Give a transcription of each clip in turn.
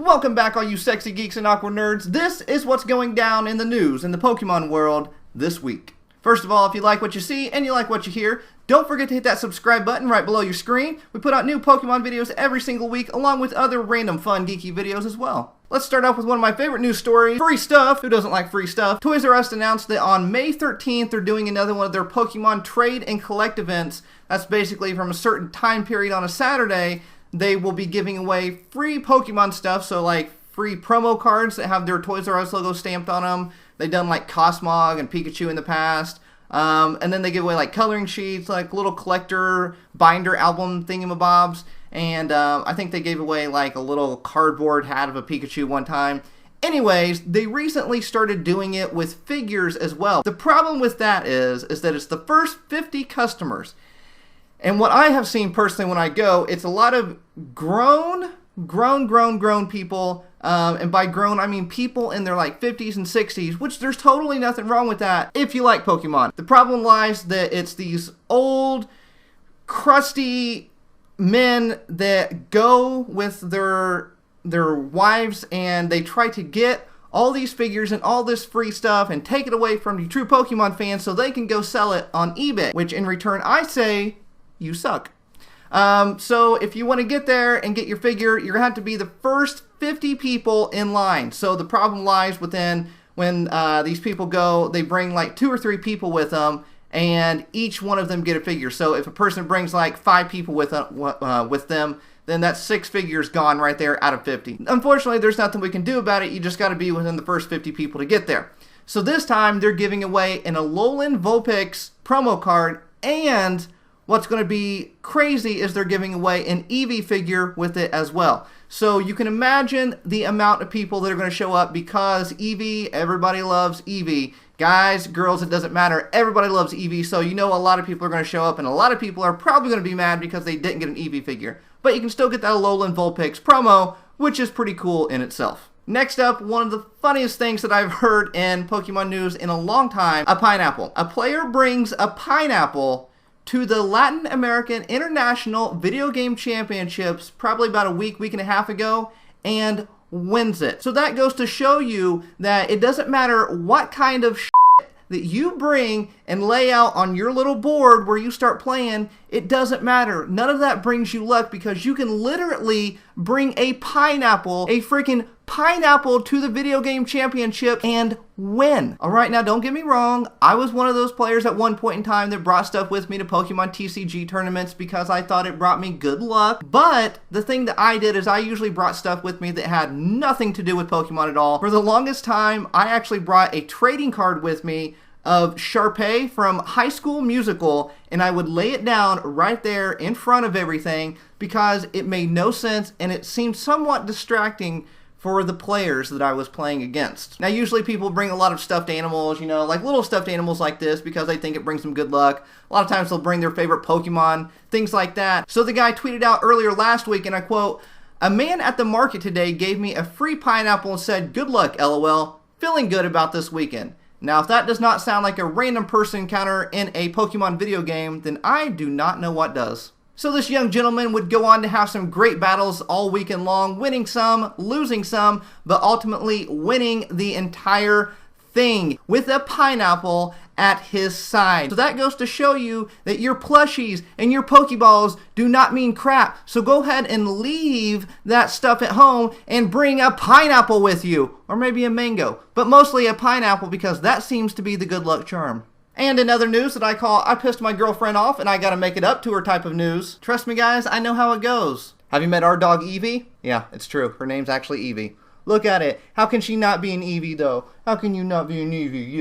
Welcome back, all you sexy geeks and awkward nerds. This is what's going down in the news in the Pokemon world this week. First of all, if you like what you see and you like what you hear, don't forget to hit that subscribe button right below your screen. We put out new Pokemon videos every single week, along with other random fun geeky videos as well. Let's start off with one of my favorite news stories, free stuff. Who doesn't like free stuff? Toys R Us announced that on May 13th, they're doing another one of their Pokemon trade and collect events. That's basically from a certain time period on a Saturday. They will be giving away free Pokemon stuff, so like free promo cards that have their Toys R Us logo stamped on them. They've done like Cosmog and Pikachu in the past. And then they give away like coloring sheets, like little collector binder album thingamabobs. And I think they gave away like a little cardboard hat of a Pikachu one time. Anyways, they recently started doing it with figures as well. The problem with that is that it's the first 50 customers. And what I have seen personally when I go, it's a lot of grown people. And by grown, I mean people in their like 50s and 60s, which there's totally nothing wrong with that if you like Pokemon. The problem lies that it's these old, crusty men that go with their wives and they try to get all these figures and all this free stuff and take it away from the true Pokemon fans so they can go sell it on eBay, which in return I say, you suck. So if you want to get there and get your figure, you're going to have to be the first 50 people in line. So the problem lies within when these people go, they bring like 2 or 3 people with them, and each one of them get a figure. So if a person brings like 5 people with them, then that's 6 figures gone right there out of 50. Unfortunately, there's nothing we can do about it. You just got to be within the first 50 people to get there. So this time, they're giving away an Alolan Vulpix promo card, and what's going to be crazy is they're giving away an Eevee figure with it as well. So you can imagine the amount of people that are going to show up because Eevee, everybody loves Eevee. Guys, girls, it doesn't matter. Everybody loves Eevee, so you know a lot of people are going to show up, and a lot of people are probably going to be mad because they didn't get an Eevee figure. But you can still get that Alolan Vulpix promo, which is pretty cool in itself. Next up, one of the funniest things that I've heard in Pokemon news in a long time, a pineapple. A player brings a pineapple to the Latin American International Video Game Championships probably about a week and a half ago, and wins it. So that goes to show you that it doesn't matter what kind of shit that you bring and lay out on your little board where you start playing, it doesn't matter. None of that brings you luck because you can literally bring a pineapple, a freaking pineapple to the video game championship and win. Alright, now don't get me wrong, I was one of those players at one point in time that brought stuff with me to Pokemon TCG tournaments because I thought it brought me good luck, but the thing that I did is I usually brought stuff with me that had nothing to do with Pokemon at all. For the longest time, I actually brought a trading card with me of Sharpay from High School Musical, and I would lay it down right there in front of everything because it made no sense and it seemed somewhat distracting for the players that I was playing against. Now usually people bring a lot of stuffed animals, you know, like little stuffed animals like this because they think it brings them good luck. A lot of times they'll bring their favorite Pokemon, things like that. So the guy tweeted out earlier last week, and I quote, "A man at the market today gave me a free pineapple and said, 'Good luck, LOL. Feeling good about this weekend.'" Now, if that does not sound like a random person encounter in a Pokemon video game, then I do not know what does. So this young gentleman would go on to have some great battles all weekend long, winning some, losing some, but ultimately winning the entire thing with a pineapple at his side. So that goes to show you that your plushies and your Pokeballs do not mean crap. So go ahead and leave that stuff at home and bring a pineapple with you. Or maybe a mango. But mostly a pineapple because that seems to be the good luck charm. And in other news that I call I pissed my girlfriend off and I gotta make it up to her type of news. Trust me guys, I know how it goes. Have you met our dog Eevee? Yeah, it's true. Her name's actually Eevee. Look at it. How can she not be an Eevee though? How can you not be an Eevee?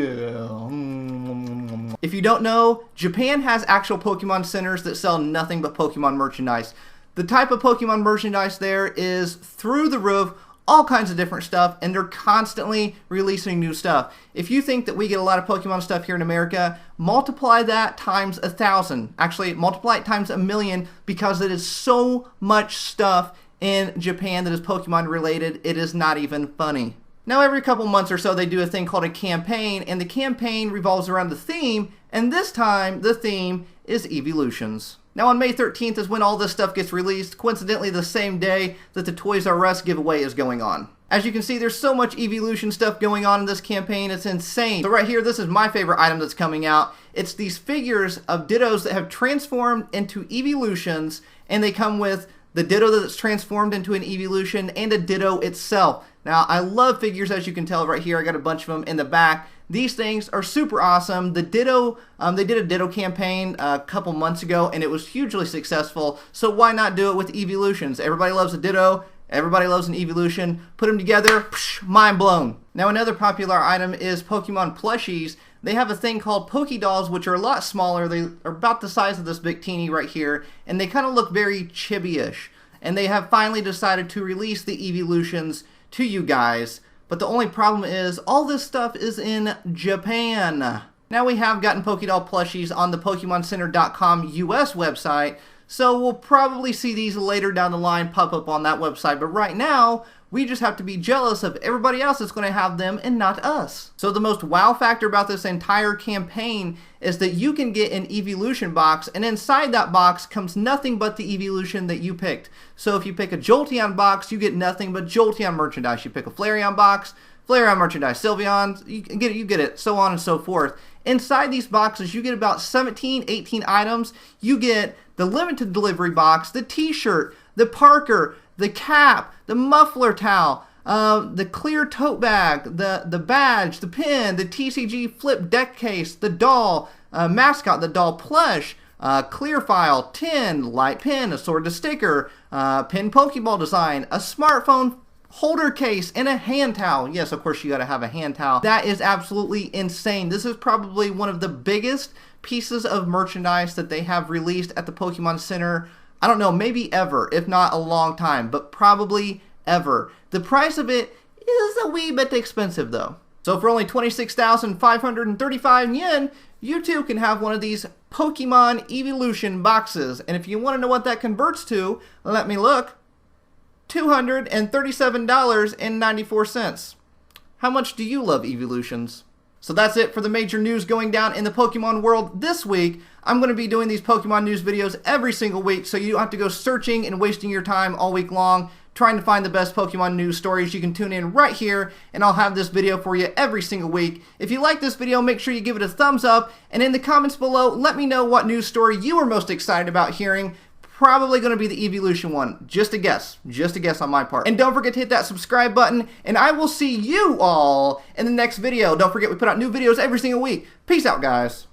Yeah. If you don't know, Japan has actual Pokemon centers that sell nothing but Pokemon merchandise. The type of Pokemon merchandise there is through the roof, all kinds of different stuff, and they're constantly releasing new stuff. If you think that we get a lot of Pokemon stuff here in America, multiply that times 1,000. Actually, multiply it times 1,000,000 because it is so much stuff in Japan that is Pokemon related, it is not even funny. Now every couple months or so they do a thing called a campaign, and the campaign revolves around the theme, and this time the theme is Eeveelutions. Now on May 13th is when all this stuff gets released, coincidentally the same day that the Toys R Us giveaway is going on. As you can see, there's so much Eeveelution stuff going on in this campaign, it's insane. So right here, this is my favorite item that's coming out. It's these figures of Dittos that have transformed into Eeveelutions, and they come with the Ditto that's transformed into an Eeveelution and a Ditto itself. Now, I love figures, as you can tell right here. I got a bunch of them in the back. These things are super awesome. The Ditto, they did a Ditto campaign a couple months ago, and it was hugely successful. So why not do it with Eeveelutions? Everybody loves a Ditto. Everybody loves an Eeveelution. Put them together, psh, mind blown. Now, another popular item is Pokemon plushies. They have a thing called Pokedolls, which are a lot smaller. They are about the size of this Big Teeny right here, and they kind of look very chibi-ish. And they have finally decided to release the Eeveelutions to you guys. But the only problem is, all this stuff is in Japan. Now we have gotten Pokédoll plushies on the PokemonCenter.com US website, so we'll probably see these later down the line pop up on that website. But right now, we just have to be jealous of everybody else that's going to have them and not us. So the most wow factor about this entire campaign is that you can get an Eeveelution box, and inside that box comes nothing but the Eeveelution that you picked. So if you pick a Jolteon box, you get nothing but Jolteon merchandise. You pick a Flareon box, Flareon merchandise, Sylveon, you get it, so on and so forth. Inside these boxes, you get about 17, 18 items. You get the limited delivery box, the t-shirt, the Parker, the cap, the muffler towel, the clear tote bag, the badge, the pin, the TCG flip deck case, the doll, mascot, the doll plush, clear file, tin, light pin, assorted sticker, pin Pokeball design, a smartphone holder case, and a hand towel. Yes, of course you gotta have a hand towel. That is absolutely insane. This is probably one of the biggest pieces of merchandise that they have released at the Pokemon Center. I don't know, maybe ever, if not a long time, but probably ever. The price of it is a wee bit expensive though. So for only 26,535 yen, you too can have one of these Pokemon Eeveelution boxes. And if you want to know what that converts to, let me look. $237.94. How much do you love Eeveelutions? So that's it for the major news going down in the Pokemon world this week. I'm going to be doing these Pokemon news videos every single week, so you don't have to go searching and wasting your time all week long trying to find the best Pokemon news stories. You can tune in right here, and I'll have this video for you every single week. If you like this video, make sure you give it a thumbs up, and in the comments below, let me know what news story you are most excited about hearing. Probably going to be the Eeveelution one. Just a guess on my part. And don't forget to hit that subscribe button, and I will see you all in the next video. Don't forget we put out new videos every single week. Peace out, guys.